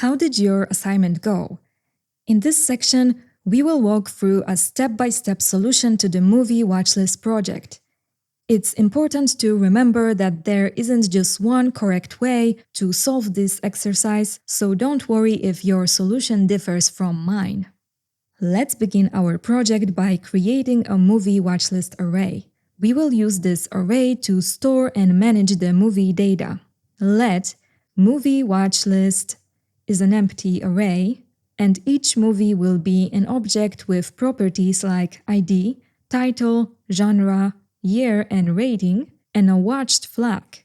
How did your assignment go? In this section, we will walk through a step-by-step solution to the Movie Watchlist project. It's important to remember that there isn't just one correct way to solve this exercise, so don't worry if your solution differs from mine. Let's begin our project by creating a movie watchlist array. We will use this array to store and manage the movie data. Let movie watchlist is an empty array, and each movie will be an object with properties like ID, title, genre, year, and rating, and a watched flag.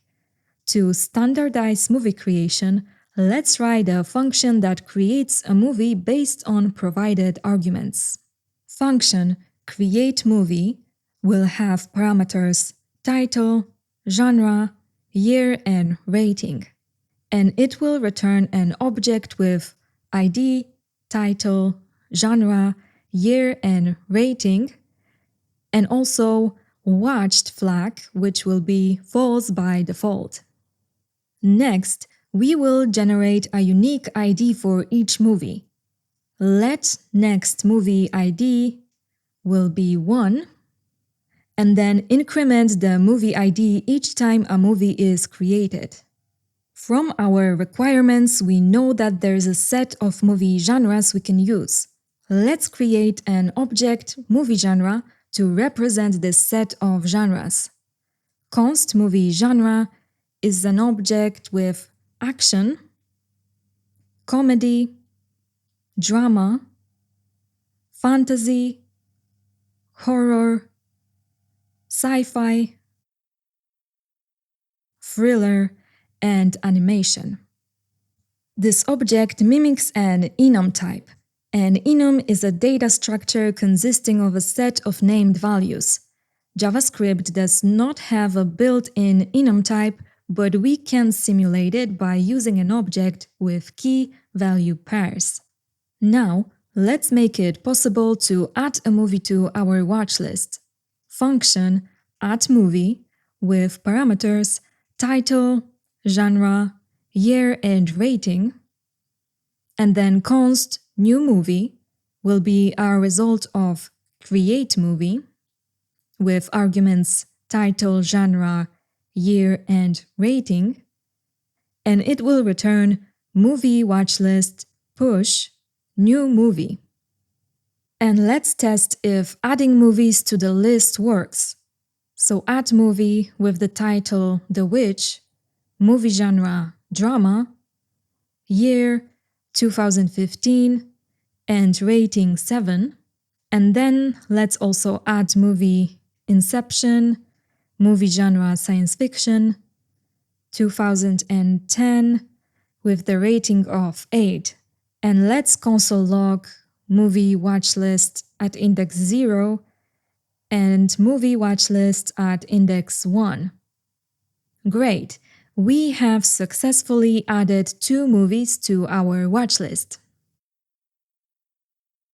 To standardize movie creation, let's write a function that creates a movie based on provided arguments. Function createMovie will have parameters title, genre, year, and rating, and it will return an object with ID, title, genre, year, and rating, and also watched flag, which will be false by default. Next, we will generate a unique ID for each movie. Let next movie ID will be 1, and then increment the movie ID each time a movie is created. From our requirements, we know that there's a set of movie genres we can use. Let's create an object movie genre to represent this set of genres. Const movie genre is an object with action, comedy, drama, fantasy, horror, sci-fi, thriller, and animation. This object mimics an enum type. An enum is a data structure consisting of a set of named values. JavaScript does not have a built-in enum type, but we can simulate it by using an object with key-value pairs. Now, let's make it possible to add a movie to our watchlist. Function addMovie with parameters title, genre, year, and rating, and then const new movie will be our result of createMovie with arguments title, genre, year, and rating, and it will return movie watchlist push new movie. And let's test if adding movies to the list works. So add movie with the title The Witch, movie genre drama, year 2015, and rating 7. And then let's also add movie Inception, movie genre science fiction, 2010, with the rating of 8. And let's console log movie watchlist at index 0 and movie watchlist at index 1. Great! We have successfully added 2 movies to our watchlist.